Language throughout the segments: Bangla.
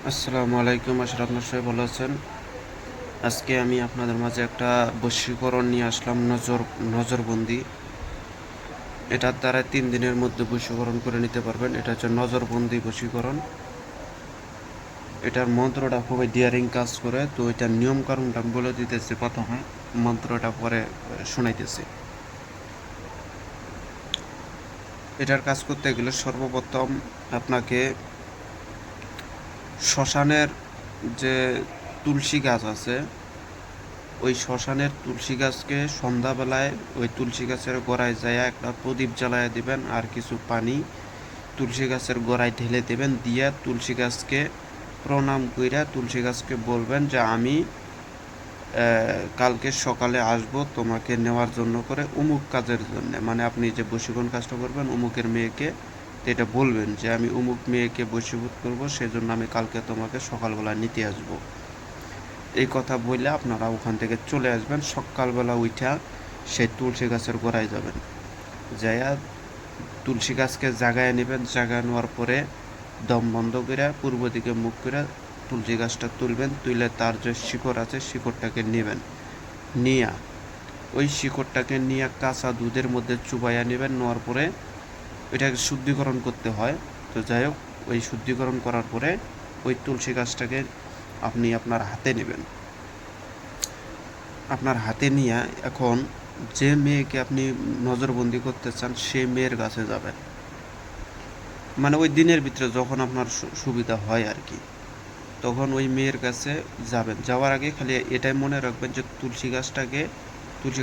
আসসালামু আলাইকুম। আশা আপনার সবাই ভালো আছেন। আজকে আমি আপনাদের মাঝে একটা বশীকরণ নিয়ে আসলাম, নজরবন্দি। এটার দ্বারা 3 দিনের মধ্যে বশীকরণ করে নিতে পারবেন। এটা হচ্ছে নজরবন্দি বশীকরণ। এটার মন্ত্রটা খুবই ডিয়ারিং কাজ করে। তো এটার নিয়ম কানুনটা আমি বলে দিতেছি, প্রথমে মন্ত্রটা পরে শোনাইতেছি। এটার কাজ করতে গেলে সর্বপ্রথম আপনাকে শ্মশানের যে তুলসী গাছ আছে, ওই শ্মশানের তুলসী গাছকে সন্ধ্যাবেলায় ওই তুলসী গাছের গোড়ায় যায় একটা প্রদীপ জ্বালায় দিবেন, আর কিছু পানি তুলসী গাছের গোড়ায় ঢেলে দেবেন। দিয়া তুলসী গাছকে প্রণাম কইরা তুলসী গাছকে বলবেন যে আমি কালকে সকালে আসব তোমাকে নেওয়ার জন্য করে অমুক কাজের জন্য। মানে আপনি যে বশীকরণ কাজটা করবেন অমুকের মেয়েকে, তো এটা বলবেন যে আমি অমুক মেয়েকে বশীভূত করব, সেজন্য আমি কালকে তোমাকে সকালবেলা নিতে আসব। এই কথা বললে আপনারা ওখান থেকে চলে আসবেন। সকালবেলা উঠা সেই তুলসী গাছের গোড়ায় যাবেন, যাইয়া তুলসী গাছকে জাগায় নেবেন। জাগায় নেওয়ার পরে দম বন্ধ করে পূর্ব দিকে মুখ করে তুলসী গাছটা তুলবেন। তুলে তার যে শিকড় আছে শিকড়টাকে নেবেন। নিয়া ওই শিকড়টাকে নিয়ে কাঁচা দুধের মধ্যে চুবাইয়া নেবেন। নেওয়ার পরে এটাকে শুদ্ধিকরণ করতে হয়। তো যাই হোক, ওই শুদ্ধিকরণ করার পরে ওই তুলসী গাছটাকে আপনি আপনার হাতে নেবেন। আপনার হাতে নিয়ে এখন যে মেয়েকে আপনি নজরবন্দি করতে চান সেই মেয়ের কাছে যাবেন। মানে ওই দিনের ভিতরে যখন আপনার সুবিধা হয় আর কি, তখন ওই মেয়ের কাছে যাবেন। যাওয়ার আগে খালি এটাই মনে রাখবেন যে তুলসী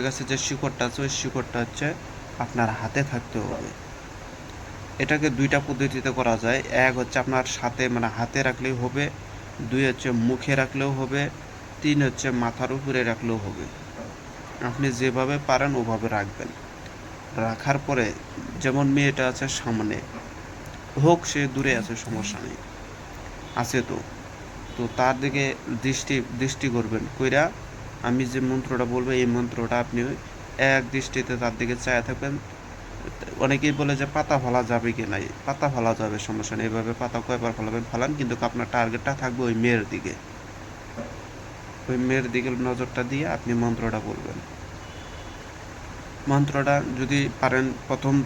গাছের যে শিকড়টা আছে ওই শিকড়টা হচ্ছে আপনার হাতে থাকতে হবে। এটাকে দুইটা পদ্ধতিতে করা যায়। এক হচ্ছে আপনার সাথে মানে হাতে রাখলেও হবে, দুই হচ্ছে মুখে রাখলেও হবে, তিন হচ্ছে মাথার উপরে রাখলেও হবে। আপনি যেভাবে পারেন ওভাবে রাখবেন। রাখার পরে যেমন মেয়েটা আছে সামনে, হোক সে দূরে আছে সমস্যা নেই, আছে তো, তো তার দিকে দৃষ্টি করবেন কইরা আমি যে মন্ত্রটা বলবো এই মন্ত্রটা আপনি এক দৃষ্টিতে তার দিকে চায়া থাকবেন। অনেকেই বলে যে পাতা ফেলা যাবে কি নাই, পাতা ফেলা যাবে, সমস্যা নেই। এভাবে পাতা কয়বার ফেলাবেন ফেলান, কিন্তু আপনার টার্গেটটা থাকবে ওই মেয়ের দিকে। ওই মেয়ের দিকে নজরটা দিয়ে আপনি মন্ত্রটা বলবেন। মন্ত্রটা যদি পারেন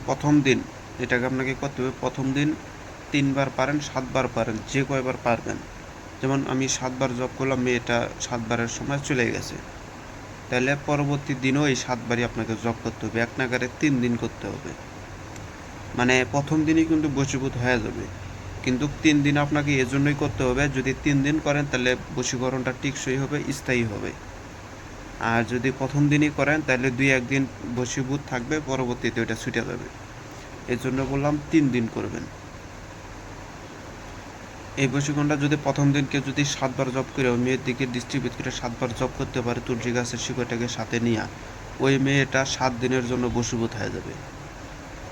প্রথম দিন, এটাকে আপনাকে করতে হবে প্রথম দিন 3বার পারেন 7বার পারেন, যে কয়বার পারবেন। যেমন আমি 7বার জপ করলাম, মেয়েটা 7বারের সময় চলে গেছে, তাহলে পরবর্তী দিনও এই 7বারই আপনাকে জপ করতে হবে। এক নাগারে 3 দিন করতে হবে। মানে প্রথম দিনই কিন্তু বশীভূত হয়ে যাবে, কিন্তু 3 দিন আপনাকে এজন্যই করতে হবে। যদি 3 দিন করেন তাহলে বশীকরণটা টিকসই হবে, স্থায়ী হবে। আর যদি প্রথম দিনই করেন তাহলে 2-1 দিন বশীভূত থাকবে, পরবর্তীতে ওইটা ছুটে যাবে। এর জন্য বললাম 3 দিন করবেন। এই বশীকরণটা যদি প্রথম দিনকে যদি 7বার জপ করে ওই মেয়ের দিকে ডিস্ট্রিবিউট করে 7বার জপ করতে পারে তুলসী গাছের শিকড়টাকে সাথে নিয়ে, ওই মেয়েটা 7 দিনের জন্য বশীভূত হয়ে যাবে।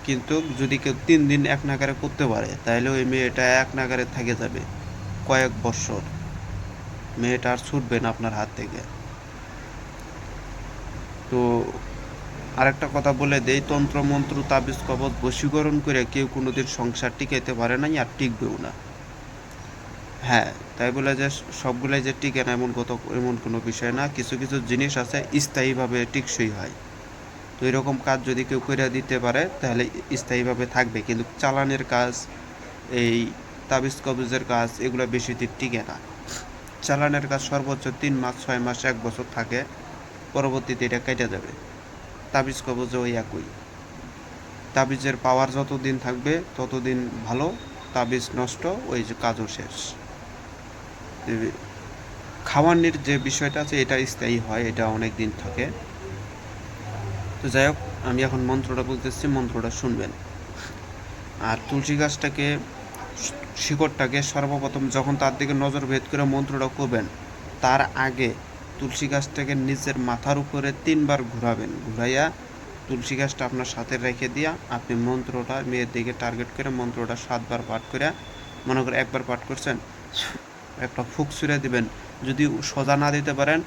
কিন্তু যদি কেউ 3 দিন এক নাগারে করতে পারে তাহলে ওই মেয়েটা এক নাগারে থেকে যাবে কয়েক বছর। মেয়েটা আর ছুটবে না আপনার হাত থেকে। তো আরেকটা কথা বলে দেই, তন্ত্র মন্ত্র তাবিজ কবজ বশীকরণ করে কেউ কোনোদিন সংসার টিকাইতে পারে নাই, আর টিকবেও না। হ্যাঁ, তাই বলে যে সবগুলাই যে টিকে না এমন কোনো বিষয় না। কিছু কিছু জিনিস আছে স্থায়ীভাবে টিকসই হয়। তো এরকম কাজ যদি কেউ করে দিতে পারে তাহলে স্থায়ীভাবে থাকবে। কিন্তু চালানের কাজ, এই তাবিজ কবজের কাজ, এগুলো বেশি দিন টিকে না। চালানের কাজ সর্বোচ্চ 3 মাস, 6 মাস, 1 বছর থাকে, পরবর্তীতে এটা কেটে যাবে। তাবিজ কবজও ওই একই। তাবিজের পাওয়ার যতদিন থাকবে ততদিন ভালো, তাবিজ নষ্ট ওই যে কাজও শেষ। খাওয়ানির যে বিষয়টা আছে এটা স্থায়ী হয়, এটা অনেক দিন থাকে। তো যাই হোক, আমি এখন মন্ত্রটা বলতেছি, মন্ত্রটা শুনবেন। আর তুলসী গাছটাকে শিকড়টাকে সর্বপ্রথম যখন তার দিকে নজর ভেদ করে মন্ত্রটা করবেন, তার আগে তুলসী গাছটাকে নিজের মাথার উপরে 3বার ঘুরাবেন। ঘুরাইয়া তুলসী গাছটা আপনার সাথে রেখে দিয়া আপনি মন্ত্রটা মেয়ের দিকে টার্গেট করে মন্ত্রটা 7বার পাঠ করে, মনে করে একবার পাঠ করছেন, একটা ফুক ছুঁড়ে দিবেন। যদি সোজা না দিতে পারেন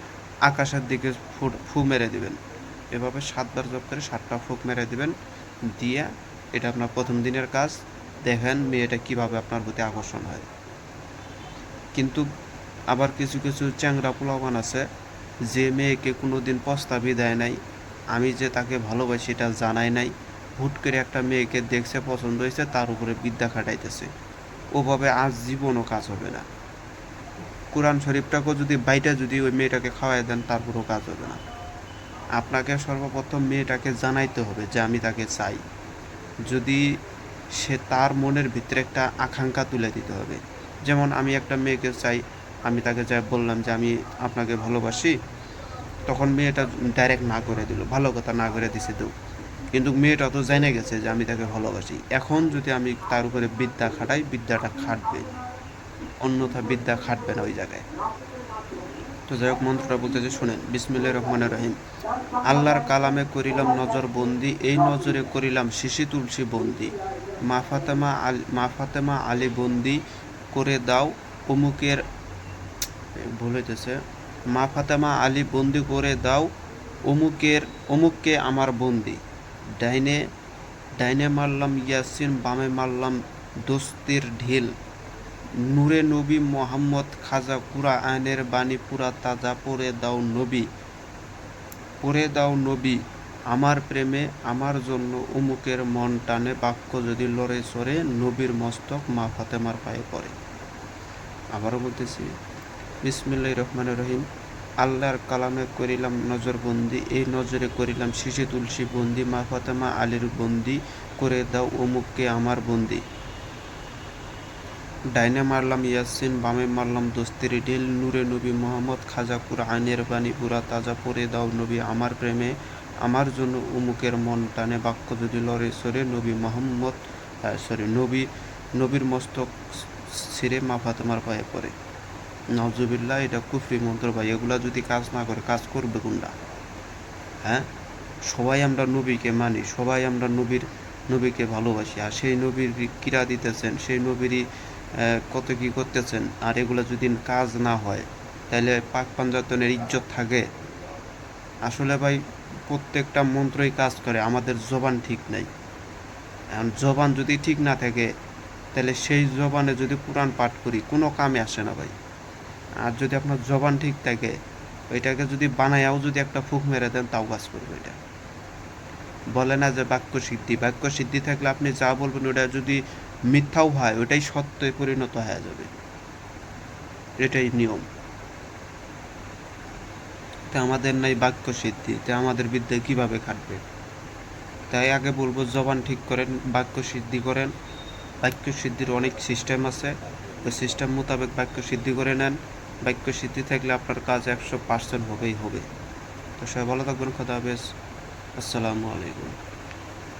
আকাশের দিকে ফু মেরে দিবেন। এভাবে 7বার জপ করে 7টা ফুক মেরে দিবেন। দিয়ে এটা আপনার প্রথম দিনের কাজ। দেখেন মেয়েটা কিভাবে আপনার প্রতি আকর্ষণ হয়। কিন্তু আবার কিছু কিছু চ্যাংড়া পোলাপান আছে যে মেয়েকে কোনোদিন প্রস্তাবই দেয় নাই, আমি যে তাকে ভালোবাসি এটা জানাই নাই, হুট করে একটা মেয়েকে দেখছে, পছন্দ হয়েছে, তার উপরে বিদ্যা খাটাইতেছে। ওভাবে আজ জীবনও কাজ হবে না। কোরআন শরীফটাকেও যদি বাইটা যদি ওই মেয়েটাকে খাওয়াই দেন, তারপরেও কাজ হবে না। আপনাকে সর্বপ্রথম মেয়েটাকে জানাইতে হবে যে আমি তাকে চাই। যদি সে তার মনের ভিতরে একটা আকাঙ্ক্ষা তুলে দিতে হবে। যেমন আমি একটা মেয়েকে চাই, আমি তাকে যাই বললাম যে আমি আপনাকে ভালোবাসি, তখন মেয়েটা ডাইরেক্ট না করে দিল, ভালো কথা, না করে দিছে তো, কিন্তু মেয়েটা তো জেনে গেছে যে আমি তাকে ভালোবাসি। এখন যদি আমি তার উপরে বিদ্যা খাটাই, বিদ্যাটা খাটবে, অন্যথা বিদ্যা খাটবে না ওই জায়গায়। তো যাই হোক, মন্ত্রটা বলতেছে শুনেন। বিসমিল্লাহির রহমানির রহিম। আল্লাহর কালামে করিলাম নজর বন্দি, এই নজরে করিলাম শিশি তুলসী বন্দি। মা ফাতেমা আলী বন্দি করে দাও অমুকের, ভুল হইতেছে, মা ফাতেমা আলী বন্দি করে দাও অমুককে আমার বন্দি। ডাইনে ডাইনে মারলাম ইয়াসিন, বামে মারলাম দোস্তির ঢিল। নূরে নবী মোহাম্মদ খাজা কুরআনের বাণী পুরা তাজা, পড়ে দাও নবী আমার প্রেমে, আমার জন্য অমুকের মন টানে। বাক্য যদি লড়ে চড়ে, নবীর মস্তক মা ফাতেমার পায়ে পড়ে। আবারও বলতেছি, বিসমিল্লাহির রহমানির রহিম। আল্লাহর কালামে করিলাম নজরবন্দি, এই নজরে করিলাম শিশি তুলসী বন্দি। মা ফাতেমা আলীর বন্দি করে দাও অমুককে আমার বন্দি। ডাইনে মারলাম ইয়াসিন, বামে মারলাম দোস্তির ঢিল। নূরে নবী মোহাম্মদ খাজা কুরআনের বাণী পুরা তাজা, পড়ে দাও নবী আমার প্রেমে, আমার জন্য অমুকের মন টানে। বাক্য যদি লড়ে সরে, নবীর মস্তক ছিঁড়ে মা ফাতেমার পায়ে পড়ে। নওজুবিল্লাহ, এটা কুফরি মন্ত্র ভাই। এগুলা যদি কাজ না করে, কাজ করবে কোনটা? হ্যাঁ, সবাই আমরা নবীকে মানি, সবাই আমরা নবীকে ভালোবাসি, আর সেই নবীর কিরা দিতেছেন, সেই নবীরই কত কি করতেছেন, আর এগুলো যদি কাজ না হয় তাহলে পাক পাঞ্জাতনের ইজ্জত থাকে? আসলে ভাই, প্রত্যেকটা মন্ত্রই কাজ করে, আমাদের জবান ঠিক নাই। এখন জবান যদি ঠিক না থাকে, তাহলে সেই জবানে যদি কোরআন পাঠ করি, কোনো কামে আসে না ভাই। আর যদি আপনার জবান ঠিক থাকে, ওইটাকে যদি বানায়াও যদি একটা ফুক মেরে দেন, তাও কাজ করবে। এটা বলে না যে বাক্য সিদ্ধি থাকলে আপনি যা বলবেন ওটা যদি মিথ্যাও হয়, ওটাই সত্যে পরিণত হয়ে যাবে। এটাই নিয়ম। তা আমাদের নাই বাক্য সিদ্ধি, তা আমাদের বিদ্যা কিভাবে খাটবে? তাই আগে বলবো, জবান ঠিক করেন, বাক্য সিদ্ধি করেন। বাক্য সিদ্ধির অনেক সিস্টেম আছে, ওই সিস্টেম মোতাবেক বাক্য সিদ্ধি করে নেন। বাক্য সিদ্ধি থাকলে আপনার কাজ 100% হবেই হবে। তো সবাই ভালো থাকবেন। খোদা হাফেজ। আসসালামু আলাইকুম।